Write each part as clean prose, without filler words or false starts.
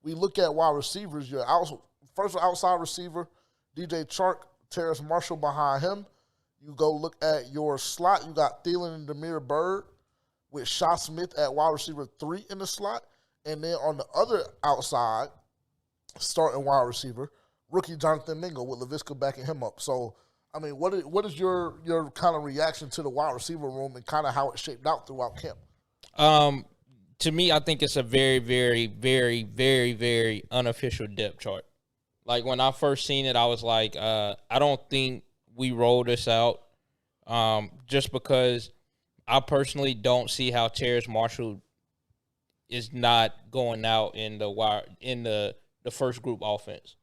we look at wide receivers, first outside receiver, DJ Chark, Terrace Marshall behind him. You go look at your slot. You got Thielen and Damiere Byrd with Shaw Smith at wide receiver 3 in the slot. And then on the other outside, starting wide receiver, rookie Jonathan Mingo with Laviska backing him up. So, I mean, what is your kind of reaction to the wide receiver room and kind of how it shaped out throughout camp? To me, I think it's a very, very, very, very, very unofficial depth chart. Like, when I first seen it, I was like, I don't think we roll this out just because I personally don't see how Terrace Marshall is not going out in the first group offense.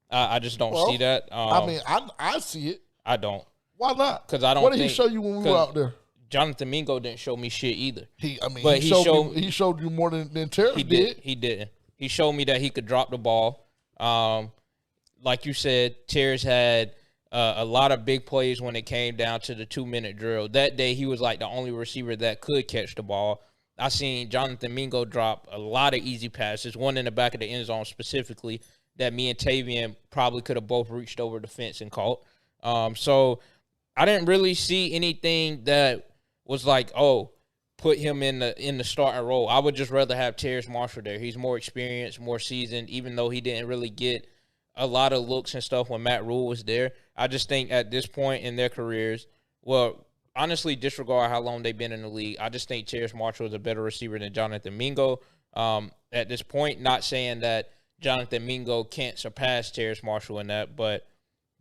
I just don't see that. I see it. I don't. Why not? Because I don't. What did he show you when we were out there? Jonathan Mingo didn't show me shit either. He showed you more than Terrace did. He didn't. He showed me that he could drop the ball. Like you said, Terrace had a lot of big plays when it came down to the 2-minute drill. That day, he was like the only receiver that could catch the ball. I seen Jonathan Mingo drop a lot of easy passes, one in the back of the end zone specifically, that me and Tavian probably could have both reached over the fence and caught. So I didn't really see anything that was like, oh, put him in the starting role. I would just rather have Terrace Marshall there. He's more experienced, more seasoned, even though he didn't really get a lot of looks and stuff when Matt Rule was there. I just think at this point in their careers, well, honestly, disregard how long they've been in the league, I just think Terrace Marshall is a better receiver than Jonathan Mingo. At this point, not saying that Jonathan Mingo can't surpass Terrace Marshall in that, but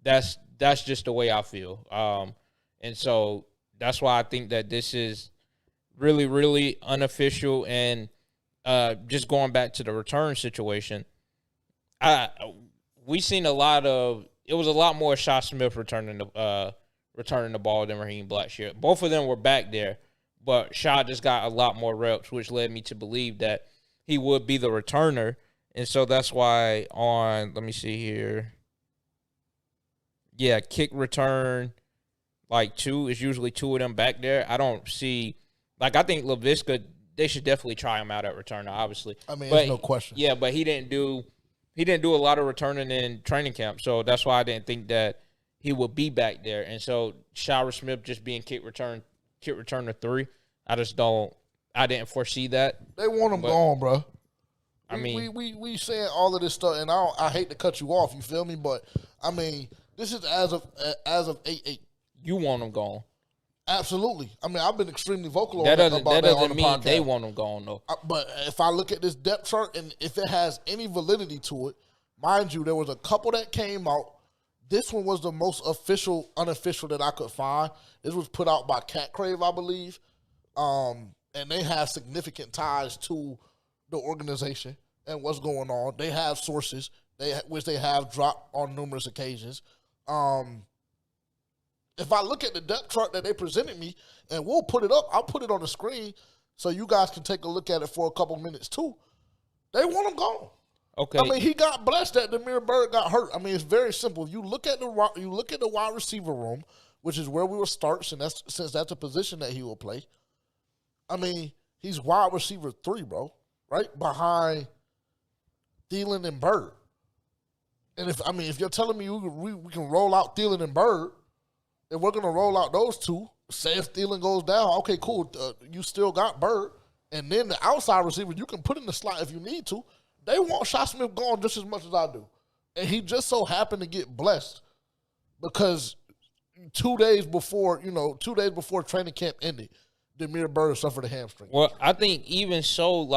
that's just the way I feel. And so that's why I think that this is really, really unofficial. And just going back to the return situation, we seen it was a lot more Shaw Smith returning the ball than Raheem Blackshear. Both of them were back there, but Shaw just got a lot more reps, which led me to believe that he would be the returner. And so that's why let me see here. Yeah, kick return, like 2 is usually 2 of them back there. I don't see, I think Laviska, they should definitely try him out at returner, obviously. I mean, there's no question. Yeah, but he didn't do a lot of returning in training camp, so that's why I didn't think that he would be back there. And so Shower Smith just being kick returner 3, I didn't foresee that. They want him gone, bro. I mean, we saying all of this stuff, and I hate to cut you off, you feel me? But I mean, this is as of 8/8. You want him gone? Absolutely. I mean, I've been extremely vocal that about that doesn't on the mean podcast. they want him gone though. But if I look at this depth chart and if it has any validity to it, mind you, there was a couple that came out. This one was the most unofficial that I could find. This was put out by Cat Crave, I believe. And they have significant ties to the organization and what's going on. They have sources, which they have dropped on numerous occasions. If I look at the depth chart that they presented me, and we'll put it up, I'll put it on the screen so you guys can take a look at it for a couple minutes too. They want him gone. Okay. I mean, he got blessed that Damiere Byrd got hurt. I mean, it's very simple. If you look at the wide receiver room, which is where we will start, since that's a position that he will play. I mean, he's wide receiver 3, bro, right behind Thielen and Byrd. And if you're telling me we can roll out Thielen and Byrd, and we're gonna roll out those 2, say if Thielen goes down, okay, cool. You still got Byrd, and then the outside receiver you can put in the slot if you need to. They want Shaw Smith gone just as much as I do. And he just so happened to get blessed because 2 days before training camp ended, Damiere Byrd suffered a hamstring. Well, I think even so,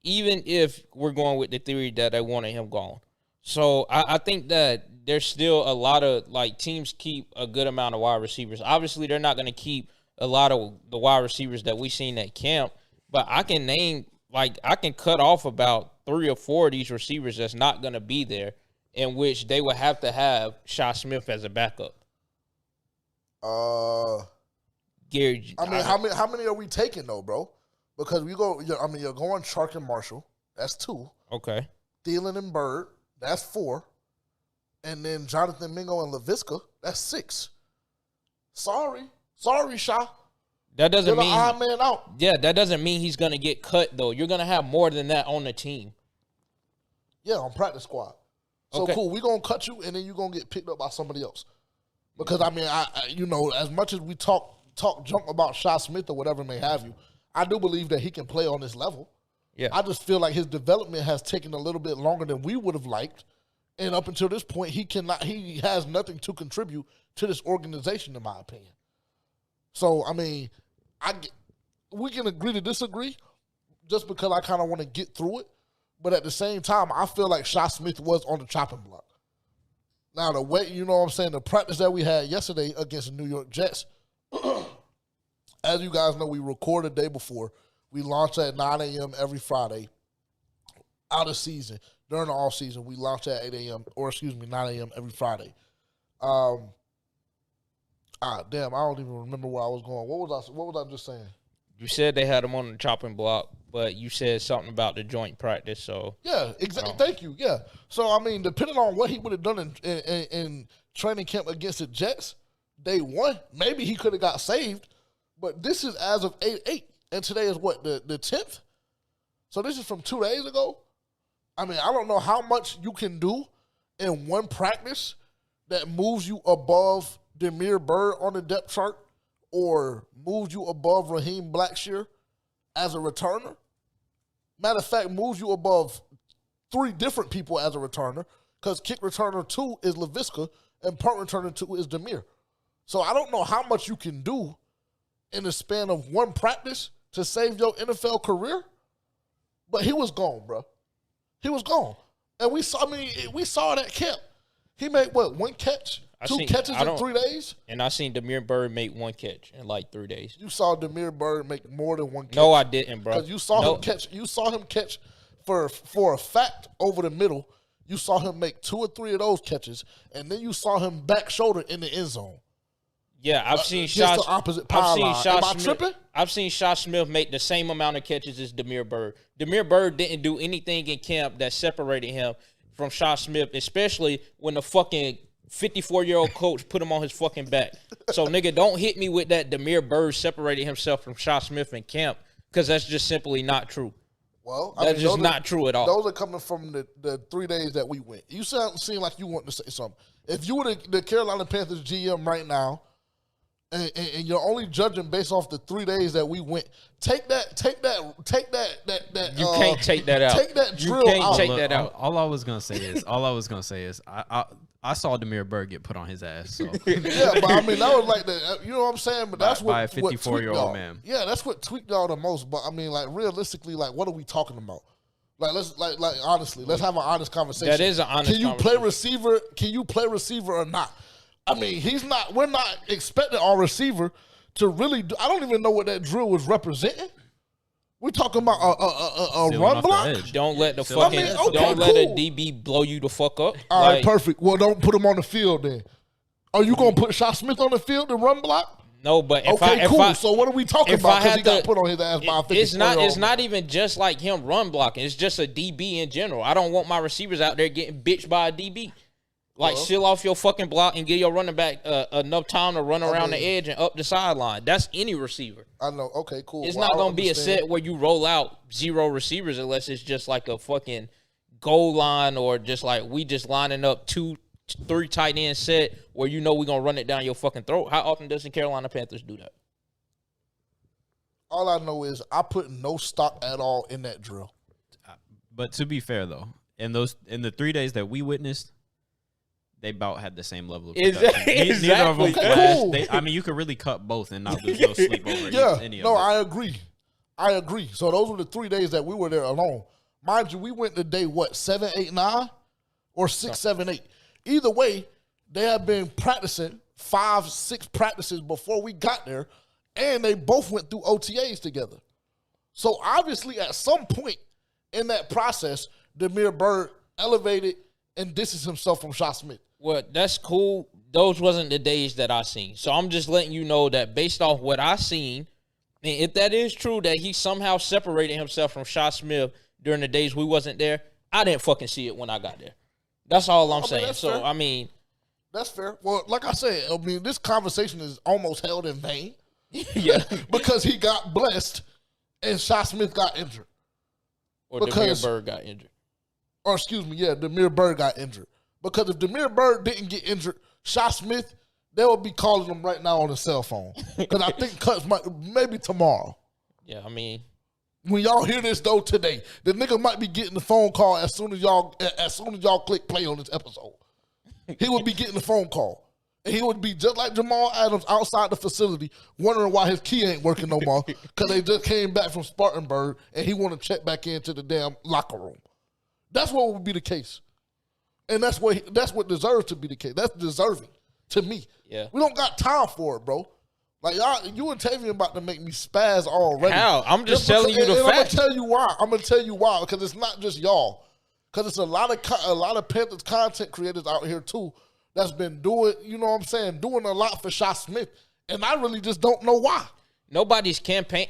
even if we're going with the theory that they wanted him gone. So I think that there's still a lot of, teams keep a good amount of wide receivers. Obviously, they're not going to keep a lot of the wide receivers that we seen at camp, but I can name, I can cut off about 3 or 4 of these receivers that's not going to be there, in which they would have to have Shaw Smith as a backup. Gary, I mean, how many are we taking though, bro? Because you're going Chark and Marshall. That's 2. Okay. Thielen and Byrd. That's 4. And then Jonathan Mingo and Laviska. That's 6. Sorry, Shaw. That doesn't mean odd man out. Yeah, that doesn't mean he's gonna get cut though. You're gonna have more than that on the team. Yeah, on practice squad. So Okay. cool. We're gonna cut you, and then you're gonna get picked up by somebody else. Because I mean, as much as we talk junk about Shy Smith or whatever may have you, I do believe that he can play on this level. Yeah. I just feel like his development has taken a little bit longer than we would have liked, and up until this point, he has nothing to contribute to this organization, in my opinion. So I mean, we can agree to disagree, just because I kind of want to get through it. But at the same time, I feel like Shy Smith was on the chopping block. Now, the way, the practice that we had yesterday against the New York Jets, as you guys know, we recorded the day before. We launched at 9 a.m. every Friday out of season. During the off season, we launched at 9 a.m. every Friday. Damn, I don't even remember where I was going. What was I just saying? You said they had him on the chopping block, but you said something about the joint practice. So yeah, exactly. Thank you. Yeah. So I mean, depending on what he would have done in training camp against the Jets, day one, maybe he could have got saved. But this is as of 8/8, and today is what, the 10th. So this is from 2 days ago. I mean, I don't know how much you can do in one practice that moves you above Damiere Byrd on the depth chart, or moves you above Raheem Blackshear as a returner. Matter of fact, moves you above 3 different people as a returner, because kick returner 2 is Laviska and punt returner 2 is Damiere. So I don't know how much you can do in the span of one practice to save your NFL career, but he was gone, bro. He was gone. And we saw it at camp. He made, one catch? Two catches in 3 days? And I seen Damiere Byrd make 1 catch in like 3 days. You saw Damiere Byrd make more than 1 catch. No, I didn't, bro. Because you saw him catch. You saw him catch for a fact over the middle. You saw him make 2 or 3 of those catches, and then you saw him back shoulder in the end zone. Yeah, I've seen shots. The opposite power line. Am I tripping? I've seen Shy Smith make the same amount of catches as Damiere Byrd. Damiere Byrd didn't do anything in camp that separated him from Shy Smith, especially when the fucking 54-year-old coach put him on his fucking back. So, nigga, don't hit me with that Damiere Byrd separated himself from Shy Smith in camp, because that's just simply not true. Well, that's just not true at all. Those are coming from the 3 days that we went. You seem like you want to say something. If you were the Carolina Panthers GM right now, and you're only judging based off the 3 days that we went, take that. You can't take that out. Take that drill You can't out. take that out. All I was gonna say is, I saw Damiere Byrd get put on his ass. So. Yeah, but I mean that was like you know what I'm saying. But that's by a what 54-year-old man. Yeah, that's what tweaked y'all the most. But I mean, like realistically, like what are we talking about? Like let's honestly, let's have an honest conversation. That is an honest conversation. Can you play receiver or not? I mean, we're not expecting our receiver to really do. I don't even know what that drill was representing. We're talking about a run block. Don't let the Still fucking okay, don't let a cool. DB blow you the fuck up. All right, perfect. Well, don't put him on the field then. Are you gonna put Shy Smith on the field to run block? No, but Cool. So what are we talking about? Because he got put on his ass by a 54-year-old. It's not even just like him run blocking. It's just a DB in general. I don't want my receivers out there getting bitched by a DB. Like, seal off your fucking block and give your running back enough time to run around the edge and up the sideline. That's any receiver. I know. Okay, cool. It's not going to be a set where you roll out 0 receivers unless it's just like a fucking goal line, or just like we just lining up 2-3 tight end set where you know we're going to run it down your fucking throat. How often does the Carolina Panthers do that? All I know is I put no stock at all in that drill. But to be fair, though, in the 3 days that we witnessed, they about had the same level of production. Exactly. Neither of them Okay, flashed. cool. I mean, you could really cut both and not lose no sleep over any of it. I agree. So those were the 3 days that we were there alone. Mind you, we went to day 7, 8, 9, or 6, 7, 8. Either way, they had been practicing 5, 6 practices before we got there, and they both went through OTAs together. So obviously, at some point in that process, Damiere Byrd elevated and distanced himself from Shy Smith. Well, that's cool. Those wasn't the days that I seen. So I'm just letting you know that based off what I seen, and if that is true that he somehow separated himself from Shy Smith during the days we wasn't there, I didn't fucking see it when I got there. That's all I'm saying. So, fair. I mean. That's fair. Well, like I said, I mean, this conversation is almost held in vain. Yeah. Because he got blessed and Shy Smith got injured. Or Damiere Byrd got injured. Or excuse me, yeah, Damiere Byrd got injured. Because if Damiere Byrd didn't get injured, Shy Smith, they would be calling him right now on his cell phone. Because I think cuts might maybe tomorrow. Yeah, I mean, when y'all hear this though today, the nigga might be getting the phone call as soon as y'all click play on this episode. He would be getting the phone call. And he would be just like Jamal Adams outside the facility, wondering why his key ain't working no more, because they just came back from Spartanburg and he want to check back into the damn locker room. That's what would be the case. And that's what deserves to be the case. That's deserving to me. Yeah. We don't got time for it, bro. Like, y'all, you and Tavian about to make me spaz already. How? I'm just telling you the facts. I'm going to tell you why. I'm going to tell you why, because it's not just y'all. Because it's a lot of Panthers content creators out here, too, that's been doing, you know what I'm saying, doing a lot for Shy Smith. And I really just don't know why. Nobody's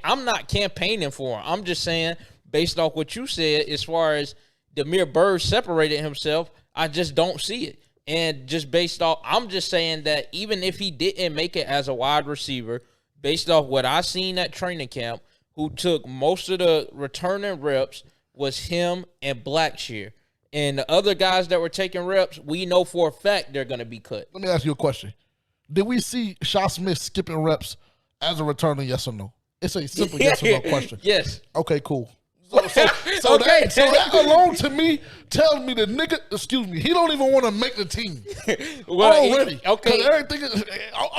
I'm not campaigning for him. I'm just saying, based off what you said, as far as Damiere Byrd separated himself, I just don't see it. And just based off, I'm just saying that even if he didn't make it as a wide receiver, based off what I seen at training camp, who took most of the returning reps was him and Blackshear. And the other guys that were taking reps, we know for a fact they're going to be cut. Let me ask you a question. Did we see Shy Smith skipping reps as a returner, yes or no? It's a simple yes or no question. Yes. Okay, cool. So that alone to me tells me the nigga, excuse me, he don't even want to make the team. Well, already. Okay. Everything is,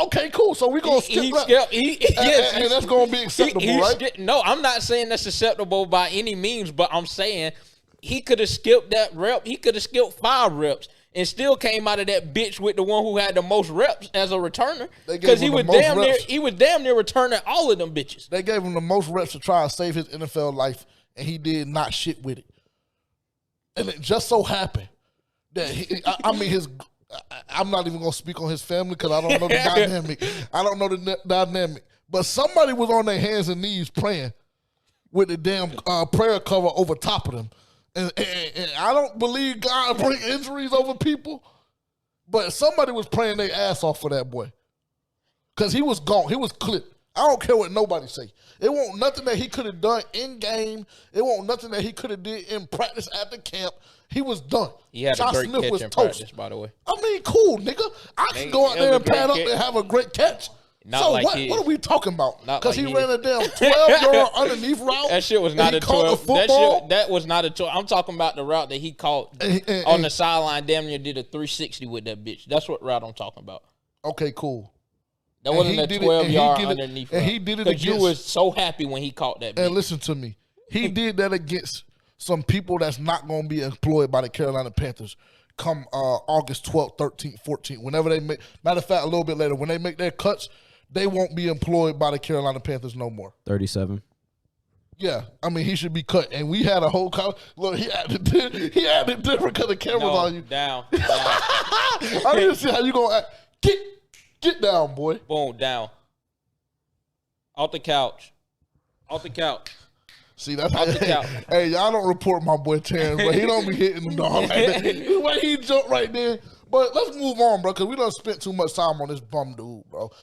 okay, cool. So we going to skip reps. Yes. And that's going to be acceptable, right? No, I'm not saying that's acceptable by any means, but I'm saying he could have skipped that rep. He could have skipped 5 reps and still came out of that bitch with the one who had the most reps as a returner. Because he was damn near returning all of them bitches. They gave him the most reps to try to save his NFL life, and he did not shit with it. And it just so happened that I'm not even going to speak on his family because I don't know the dynamic. I don't know the dynamic. But somebody was on their hands and knees praying with the damn prayer cover over top of them. And I don't believe God bring injuries over people, but somebody was praying their ass off for that boy. Because he was gone. He was clipped. I don't care what nobody say. It won't nothing that he could have done in game. It won't nothing that he could have did in practice at the camp. He was done. He had a great catch in practice, by the way. I mean, cool, nigga. I can go out there and pad up and have a great catch. So what are we talking about? Because he ran a damn 12-yard underneath route. That shit was not a 12. That was not a 12. I'm talking about the route that he caught on the sideline. Damn near did a 360 with that bitch. That's what route I'm talking about. Okay, cool. That wasn't a 12-yard underneath route. And he did it against. Because you was so happy when he caught that bitch. And listen to me. He did that against some people that's not going to be employed by the Carolina Panthers come August 12th, 13th, 14th. Whenever they make, matter of fact, a little bit later, when they make their cuts, they won't be employed by the Carolina Panthers no more. 37. Yeah, I mean, he should be cut. And we had a whole look, he had it different because the camera's on you. Down. I didn't see how you going to act. Get down, boy. Boom, down. Off the couch. See, that's how, hey, y'all don't report my boy Terrence, but he don't be hitting the dog like that. The way he jumped right there. But let's move on, bro, because we done spent too much time on this bum dude, bro.